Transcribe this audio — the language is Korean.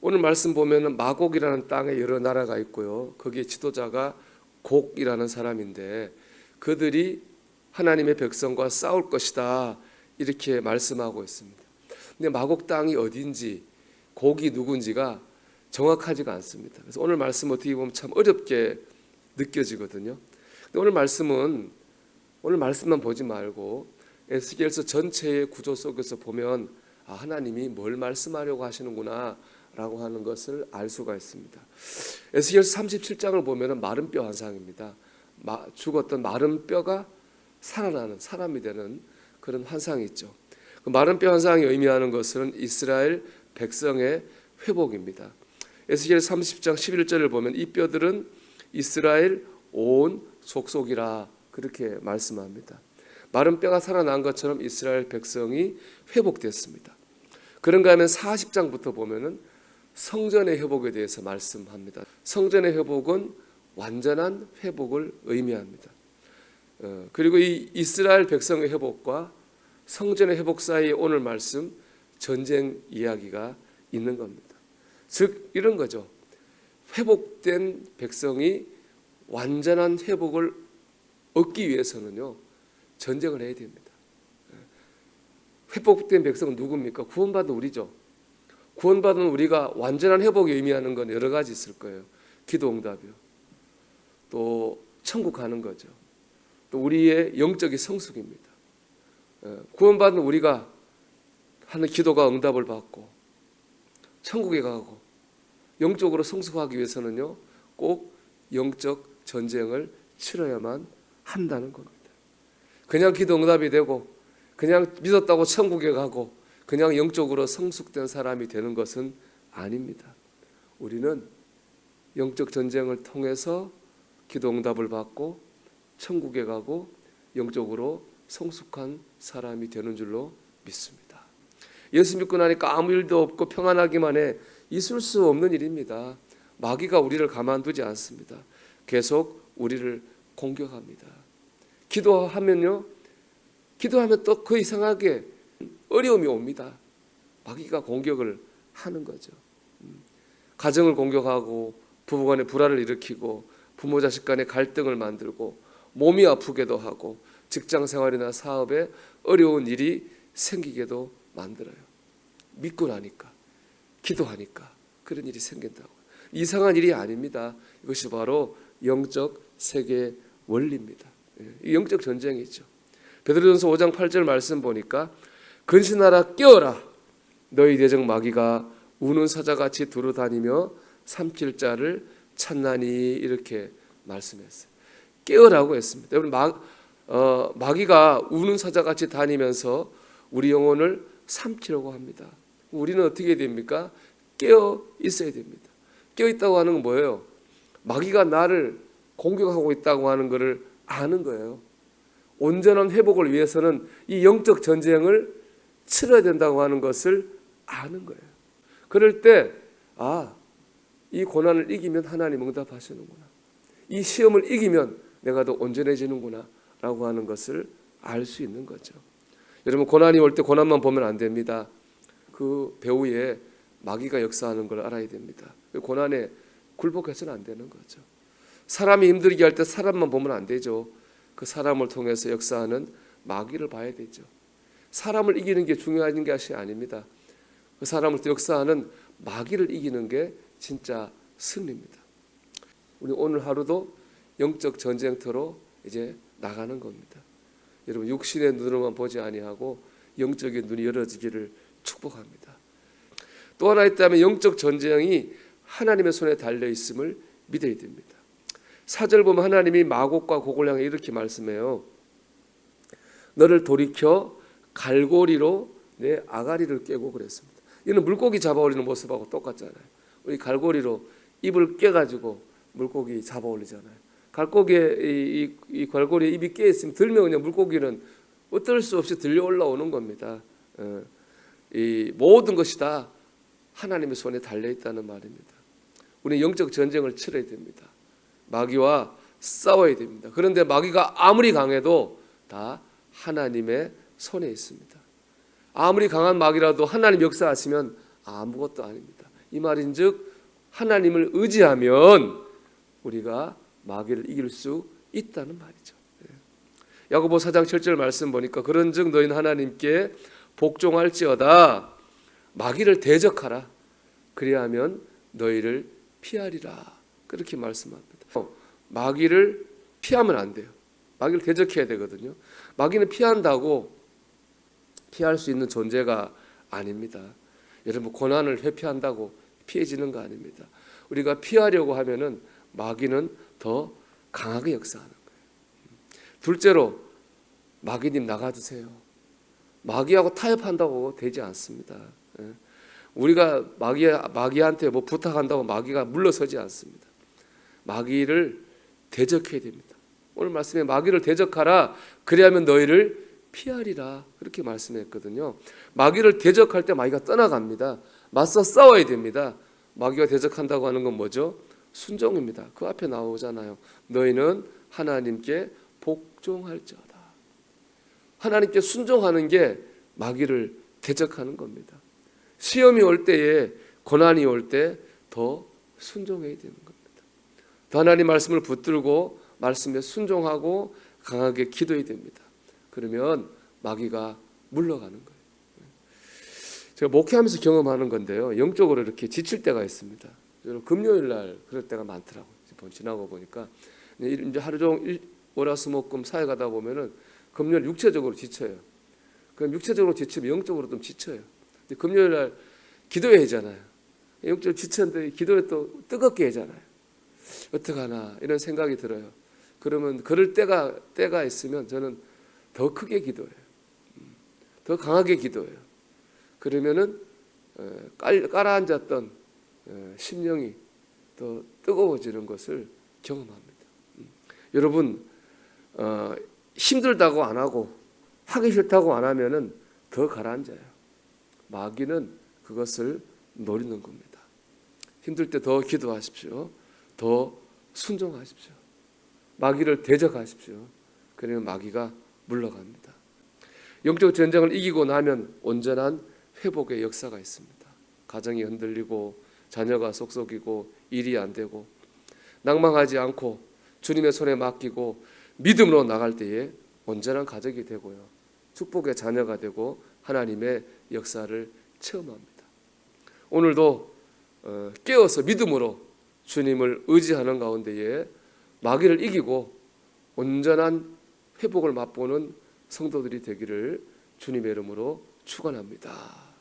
오늘 말씀 보면은 마곡이라는 땅에 여러 나라가 있고요. 거기에 지도자가 곡이라는 사람인데 그들이 하나님의 백성과 싸울 것이다 이렇게 말씀하고 있습니다. 근데 마곡 땅이 어딘지 곡이 누군지가 정확하지가 않습니다. 그래서 오늘 말씀 어떻게 보면 참 어렵게 느껴지거든요. 근데 오늘 말씀만 보지 말고 에스겔서 전체의 구조 속에서 보면 하나님이 뭘 말씀하려고 하시는구나 라고 하는 것을 알 수가 있습니다. 에스겔서 37장을 보면 마른 뼈 환상입니다. 죽었던 마른 뼈가 살아나는 사람이 되는 그런 환상이 있죠. 그 마른 뼈 환상이 의미하는 것은 이스라엘 백성의 회복입니다. 에스겔 30장 11절을 보면 이 뼈들은 이스라엘 온 족속이라 그렇게 말씀합니다. 마른 뼈가 살아난 것처럼 이스라엘 백성이 회복됐습니다. 그런가 하면 40장부터 보면은 성전의 회복에 대해서 말씀합니다. 성전의 회복은 완전한 회복을 의미합니다. 그리고 이 이스라엘 백성의 회복과 성전의 회복 사이에 오늘 말씀 전쟁 이야기가 있는 겁니다. 즉 이런 거죠. 회복된 백성이 완전한 회복을 얻기 위해서는요 전쟁을 해야 됩니다. 회복된 백성은 누굽니까? 구원받은 우리죠. 구원받은 우리가 완전한 회복이 의미하는 건 여러 가지 있을 거예요. 기도 응답이요. 또 천국 가는 거죠. 또 우리의 영적인 성숙입니다. 구원받은 우리가 하는 기도가 응답을 받고 천국에 가고 영적으로 성숙하기 위해서는요 꼭 영적 전쟁을 치러야만 한다는 겁니다. 그냥 기도 응답이 되고 그냥 믿었다고 천국에 가고 그냥 영적으로 성숙된 사람이 되는 것은 아닙니다. 우리는 영적 전쟁을 통해서 기도 응답을 받고 천국에 가고 영적으로 성숙한 사람이 되는 줄로 믿습니다. 예수 믿고 나니까 아무 일도 없고 평안하기만 해 있을 수 없는 일입니다. 마귀가 우리를 가만두지 않습니다. 계속 우리를 공격합니다. 기도하면 또 그 이상하게 어려움이 옵니다. 마귀가 공격을 하는 거죠. 가정을 공격하고 부부간의 불화를 일으키고 부모 자식 간의 갈등을 만들고 몸이 아프게도 하고 직장 생활이나 사업에 어려운 일이 생기게도 만들어요. 믿고 나니까 기도하니까 그런 일이 생긴다고. 이상한 일이 아닙니다. 이것이 바로 영적 세계의 원리입니다. 영적 전쟁이죠. 베드로전서 5장 8절 말씀 보니까 근신하라 깨어라 너희 대적 마귀가 우는 사자같이 두루다니며 삼킬 자를 찾나니 이렇게 말씀했어요. 깨어라고 했습니다. 여러분 마귀가 우는 사자같이 다니면서 우리 영혼을 삼키려고 합니다. 우리는 어떻게 됩니까? 깨어 있어야 됩니다. 깨어 있다고 하는 건 뭐예요? 마귀가 나를 공격하고 있다고 하는 것을 아는 거예요. 온전한 회복을 위해서는 이 영적 전쟁을 치러야 된다고 하는 것을 아는 거예요. 그럴 때 이 고난을 이기면 하나님 응답하시는구나. 이 시험을 이기면 내가 더 온전해지는구나 라고 하는 것을 알 수 있는 거죠. 여러분 고난이 올 때 고난만 보면 안 됩니다. 그 배후에 마귀가 역사하는 걸 알아야 됩니다. 고난에 굴복해서는 안 되는 거죠. 사람이 힘들게 할 때 사람만 보면 안 되죠. 그 사람을 통해서 역사하는 마귀를 봐야 되죠. 사람을 이기는 게 중요한 것이 아닙니다. 그 사람을 또 역사하는 마귀를 이기는 게 진짜 승리입니다. 우리 오늘 하루도 영적 전쟁터로 이제 나가는 겁니다. 여러분 육신의 눈으로만 보지 아니하고 영적인 눈이 열어지기를 축복합니다. 또 하나 있다면 영적 전쟁이 하나님의 손에 달려 있음을 믿어야 됩니다. 4절 보면 하나님이 마곡과 곡을 향해 이렇게 말씀해요. 너를 돌이켜 갈고리로 내 아가리를 깨고 그랬습니다. 이는 물고기 잡아올리는 모습하고 똑같잖아요. 우리 갈고리로 입을 깨가지고 물고기 잡아올리잖아요. 갈고기에 이 갈고리에 입이 깨 있으면 들면 그냥 물고기는 어떨 수 없이 들려 올라오는 겁니다. 이 모든 것이 다 하나님의 손에 달려 있다는 말입니다. 우리는 영적 전쟁을 치러야 됩니다. 마귀와 싸워야 됩니다. 그런데 마귀가 아무리 강해도 다 하나님의 손에 있습니다. 아무리 강한 마귀라도 하나님 역사하시면 아무것도 아닙니다. 이 말인즉 하나님을 의지하면 우리가 마귀를 이길 수 있다는 말이죠. 야고보 4장 7절 말씀 보니까 그런즉 너희는 하나님께 복종할지어다 마귀를 대적하라 그리하면 너희를 피하리라 그렇게 말씀합니다. 마귀를 피하면 안 돼요. 마귀를 대적해야 되거든요. 마귀는 피한다고 피할 수 있는 존재가 아닙니다. 여러분 고난을 회피한다고 피해지는 거 아닙니다. 우리가 피하려고 하면은 마귀는 더 강하게 역사하는 거예요. 둘째로 마귀님 나가주세요. 마귀하고 타협한다고 되지 않습니다. 우리가 마귀한테 뭐 부탁한다고 마귀가 물러서지 않습니다. 마귀를 대적해야 됩니다. 오늘 말씀에 마귀를 대적하라 그리하면 너희를 피하리라 그렇게 말씀했거든요. 마귀를 대적할 때 마귀가 떠나갑니다. 맞서 싸워야 됩니다. 마귀가 대적한다고 하는 건 뭐죠? 순종입니다. 그 앞에 나오잖아요. 너희는 하나님께 복종할지어다. 하나님께 순종하는 게 마귀를 대적하는 겁니다. 시험이 올 때에 고난이 올 때 더 순종해야 되는 겁니다. 더 하나님 말씀을 붙들고 말씀에 순종하고 강하게 기도해야 됩니다. 그러면 마귀가 물러가는 거예요. 제가 목회하면서 경험하는 건데요. 영적으로 이렇게 지칠 때가 있습니다. 금요일 날 그럴 때가 많더라고요. 지나고 보니까 이제 하루 종일 월화수목금 사회 가다 보면은 금요일 육체적으로 지쳐요. 그럼 육체적으로 지치면 영적으로 좀 지쳐요. 근데 금요일 날 기도해야 하잖아요. 영적으로 지쳤는데 기도에 또 뜨겁게 하잖아요. 어떡하나 이런 생각이 들어요. 그러면 그럴 때가 있으면 저는 더 크게 기도해요. 더 강하게 기도해요. 그러면은 깔아앉았던 심령이 더 뜨거워지는 것을 경험합니다. 여러분 힘들다고 안 하고 하기 싫다고 안 하면은 더 가라앉아요. 마귀는 그것을 노리는 겁니다. 힘들 때 더 기도하십시오. 더 순종하십시오. 마귀를 대적하십시오. 그러면 마귀가 물러갑니다. 영적 전쟁을 이기고 나면 온전한 회복의 역사가 있습니다. 가정이 흔들리고 자녀가 속썩이고 일이 안 되고 낭망하지 않고 주님의 손에 맡기고 믿음으로 나갈 때에 온전한 가족이 되고요. 축복의 자녀가 되고 하나님의 역사를 체험합니다. 오늘도 깨어서 믿음으로 주님을 의지하는 가운데에 마귀를 이기고 온전한 회복을 맛보는 성도들이 되기를 주님의 이름으로 축원합니다.